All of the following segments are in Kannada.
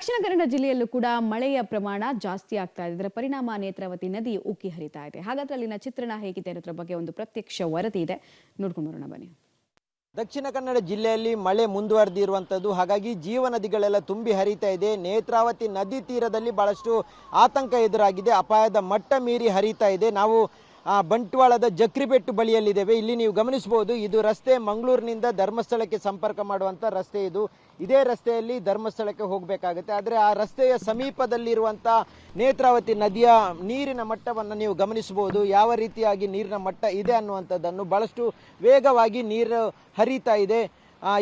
ದಕ್ಷಿಣ ಕನ್ನಡ ಜಿಲ್ಲೆಯಲ್ಲೂ ಕೂಡ ಮಳೆಯ ಪ್ರಮಾಣ ಜಾಸ್ತಿ ಆಗ್ತಾ ಇದೆ. ಇದರ ಪರಿಣಾಮ ನೇತ್ರಾವತಿ ನದಿ ಉಕ್ಕಿ ಹರಿತಾ ಇದೆ. ಹಾಗಾದ್ರೆ ಅಲ್ಲಿನ ಚಿತ್ರಣ ಹೇಗಿದೆ ಅನ್ನೋದ್ರ ಬಗ್ಗೆ ಒಂದು ಪ್ರತ್ಯಕ್ಷ ವರದಿ ಇದೆ, ನೋಡ್ಕೊಂಡು ಬರೋಣ ಬನ್ನಿ. ದಕ್ಷಿಣ ಕನ್ನಡ ಜಿಲ್ಲೆಯಲ್ಲಿ ಮಳೆ ಮುಂದುವರೆದಿರುವಂಥದ್ದು, ಹಾಗಾಗಿ ಜೀವ ನದಿಗಳೆಲ್ಲ ತುಂಬಿ ಹರಿತಾ ಇದೆ. ನೇತ್ರಾವತಿ ನದಿ ತೀರದಲ್ಲಿ ಬಹಳಷ್ಟು ಆತಂಕ ಎದುರಾಗಿದೆ. ಅಪಾಯದ ಮಟ್ಟ ಮೀರಿ ಹರಿತಾ ಇದೆ. ನಾವು ಬಂಟ್ವಾಳದ ಜಕ್ರಿಬೆಟ್ಟು ಬಳಿಯಲ್ಲಿದ್ದೇವೆ. ಇಲ್ಲಿ ನೀವು ಗಮನಿಸಬಹುದು, ಇದು ರಸ್ತೆ ಮಂಗಳೂರಿನಿಂದ ಧರ್ಮಸ್ಥಳಕ್ಕೆ ಸಂಪರ್ಕ ಮಾಡುವಂಥ ರಸ್ತೆ. ಇದೇ ರಸ್ತೆಯಲ್ಲಿ ಧರ್ಮಸ್ಥಳಕ್ಕೆ ಹೋಗಬೇಕಾಗುತ್ತೆ. ಆದರೆ ಆ ರಸ್ತೆಯ ಸಮೀಪದಲ್ಲಿರುವಂಥ ನೇತ್ರಾವತಿ ನದಿಯ ನೀರಿನ ಮಟ್ಟವನ್ನು ನೀವು ಗಮನಿಸಬಹುದು. ಯಾವ ರೀತಿಯಾಗಿ ನೀರಿನ ಮಟ್ಟ ಇದೆ ಅನ್ನುವಂಥದ್ದನ್ನು, ಬಹಳಷ್ಟು ವೇಗವಾಗಿ ನೀರು ಹರಿತಾ ಇದೆ.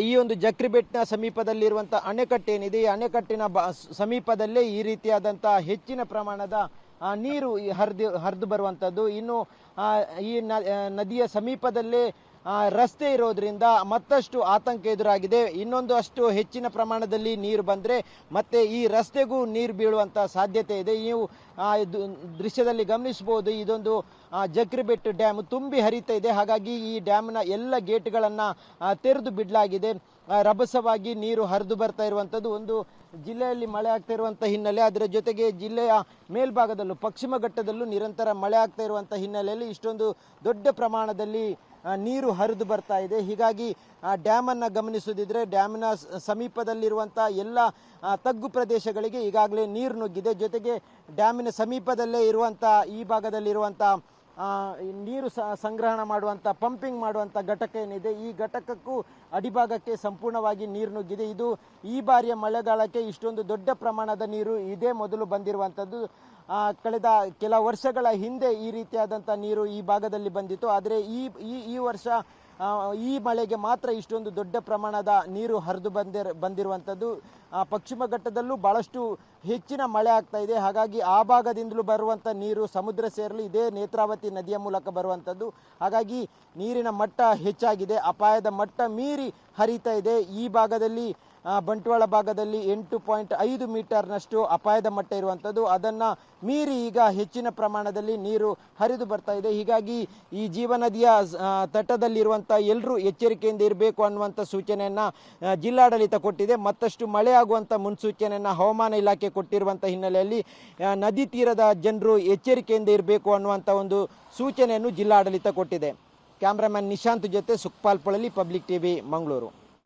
ಈ ಒಂದು ಜಕ್ರಿಬೆಟ್ನ ಸಮೀಪದಲ್ಲಿರುವಂಥ ಅಣೆಕಟ್ಟೇನಿದೆ, ಈ ಅಣೆಕಟ್ಟಿನ ಸಮೀಪದಲ್ಲೇ ಈ ರೀತಿಯಾದಂಥ ಹೆಚ್ಚಿನ ಪ್ರಮಾಣದ ನೀರು ಹರಿದು ಬರುವಂಥದ್ದು. ಇನ್ನು ಈ ನದಿಯ ಸಮೀಪದಲ್ಲೇ ರಸ್ತೆ ಇರೋದ್ರಿಂದ ಮತ್ತಷ್ಟು ಆತಂಕ ಎದುರಾಗಿದೆ. ಇನ್ನೊಂದು ಅಷ್ಟು ಹೆಚ್ಚಿನ ಪ್ರಮಾಣದಲ್ಲಿ ನೀರು ಬಂದರೆ ಮತ್ತೆ ಈ ರಸ್ತೆಗೂ ನೀರು ಬೀಳುವಂಥ ಸಾಧ್ಯತೆ ಇದೆ. ನೀವು ದೃಶ್ಯದಲ್ಲಿ ಗಮನಿಸಬಹುದು, ಇದೊಂದು ಜಕ್ರಿಬೆಟ್ಟು ಡ್ಯಾಮ್ ತುಂಬಿ ಹರಿತಾ ಇದೆ. ಹಾಗಾಗಿ ಈ ಡ್ಯಾಮ್ನ ಎಲ್ಲ ಗೇಟ್ಗಳನ್ನು ತೆರೆದು ಬಿಡಲಾಗಿದೆ. ರಭಸವಾಗಿ ನೀರು ಹರಿದು ಬರ್ತಾ ಇರುವಂಥದ್ದು. ಒಂದು ಜಿಲ್ಲೆಯಲ್ಲಿ ಮಳೆ ಆಗ್ತಾ ಇರುವಂಥ ಹಿನ್ನೆಲೆ, ಅದರ ಜೊತೆಗೆ ಜಿಲ್ಲೆಯ ಮೇಲ್ಭಾಗದಲ್ಲೂ ಪಶ್ಚಿಮ ಘಟ್ಟದಲ್ಲೂ ನಿರಂತರ ಮಳೆ ಆಗ್ತಾ ಇರುವಂಥ ಹಿನ್ನೆಲೆಯಲ್ಲಿ ಇಷ್ಟೊಂದು ದೊಡ್ಡ ಪ್ರಮಾಣದಲ್ಲಿ ನೀರು ಹರಿದು ಬರ್ತಾ ಇದೆ. ಹೀಗಾಗಿ ಡ್ಯಾಮನ್ನು ಗಮನಿಸುವುದಿದ್ರೆ, ಡ್ಯಾಮಿನ ಸಮೀಪದಲ್ಲಿರುವಂಥ ಎಲ್ಲ ತಗ್ಗು ಪ್ರದೇಶಗಳಿಗೆ ಈಗಾಗಲೇ ನೀರು ನುಗ್ಗಿದೆ. ಜೊತೆಗೆ ಡ್ಯಾಮಿನ ಸಮೀಪದಲ್ಲೇ ಇರುವಂಥ ಈ ಭಾಗದಲ್ಲಿರುವಂಥ ನೀರು ಸಂಗ್ರಹಣ ಮಾಡುವಂಥ ಪಂಪಿಂಗ್ ಮಾಡುವಂಥ ಘಟಕ ಏನಿದೆ, ಈ ಘಟಕಕ್ಕೂ ಅಡಿಭಾಗಕ್ಕೆ ಸಂಪೂರ್ಣವಾಗಿ ನೀರು ನುಗ್ಗಿದೆ. ಇದು ಈ ಬಾರಿಯ ಮಳೆಗಾಲಕ್ಕೆ ಇಷ್ಟೊಂದು ದೊಡ್ಡ ಪ್ರಮಾಣದ ನೀರು ಇದೇ ಮೊದಲು ಬಂದಿರುವಂಥದ್ದು. ಕಳೆದ ಕೆಲ ವರ್ಷಗಳ ಹಿಂದೆ ಈ ರೀತಿಯಾದಂಥ ನೀರು ಈ ಭಾಗದಲ್ಲಿ ಬಂದಿತ್ತು. ಆದರೆ ಈ ವರ್ಷ ಈ ಮಳೆಗೆ ಮಾತ್ರ ಇಷ್ಟೊಂದು ದೊಡ್ಡ ಪ್ರಮಾಣದ ನೀರು ಹರಿದು ಬಂದಿರುವಂಥದ್ದು. ಪಶ್ಚಿಮ ಘಟ್ಟದಲ್ಲೂ ಭಾಳಷ್ಟು ಹೆಚ್ಚಿನ ಮಳೆ ಆಗ್ತಾ ಇದೆ. ಹಾಗಾಗಿ ಆ ಭಾಗದಿಂದಲೂ ಬರುವಂಥ ನೀರು ಸಮುದ್ರ ಸೇರಲು ಇದೇ ನೇತ್ರಾವತಿ ನದಿಯ ಮೂಲಕ ಬರುವಂಥದ್ದು. ಹಾಗಾಗಿ ನೀರಿನ ಮಟ್ಟ ಹೆಚ್ಚಾಗಿದೆ, ಅಪಾಯದ ಮಟ್ಟ ಮೀರಿ ಹರಿತಾ ಇದೆ. ಈ ಭಾಗದಲ್ಲಿ ಬಂಟ್ವಾಳ ಭಾಗದಲ್ಲಿ 8.5 ಮೀಟರ್ನಷ್ಟು ಅಪಾಯದ ಮಟ್ಟ ಇರುವಂಥದ್ದು. ಅದನ್ನು ಮೀರಿ ಈಗ ಹೆಚ್ಚಿನ ಪ್ರಮಾಣದಲ್ಲಿ ನೀರು ಹರಿದು ಬರ್ತಾ ಇದೆ. ಹೀಗಾಗಿ ಈ ಜೀವನದಿಯ ತಟದಲ್ಲಿರುವಂಥ ಎಲ್ಲರೂ ಎಚ್ಚರಿಕೆಯಿಂದ ಇರಬೇಕು ಅನ್ನುವಂಥ ಸೂಚನೆಯನ್ನು ಜಿಲ್ಲಾಡಳಿತ ಕೊಟ್ಟಿದೆ. ಮತ್ತಷ್ಟು ಮಳೆ ಆಗುವಂಥ ಮುನ್ಸೂಚನೆಯನ್ನು ಹವಾಮಾನ ಇಲಾಖೆ ಕೊಟ್ಟಿರುವಂಥ ಹಿನ್ನೆಲೆಯಲ್ಲಿ ನದಿ ತೀರದ ಜನರು ಎಚ್ಚರಿಕೆಯಿಂದ ಇರಬೇಕು ಅನ್ನುವಂಥ ಒಂದು ಸೂಚನೆಯನ್ನು ಜಿಲ್ಲಾಡಳಿತ ಕೊಟ್ಟಿದೆ. ಕ್ಯಾಮ್ರಾಮನ್ ನಿಶಾಂತ್ ಜೊತೆ ಸುಖಪಾಲ್ ಪೊಳಲಿ, ಪಬ್ಲಿಕ್ ಟಿವಿ, ಮಂಗಳೂರು.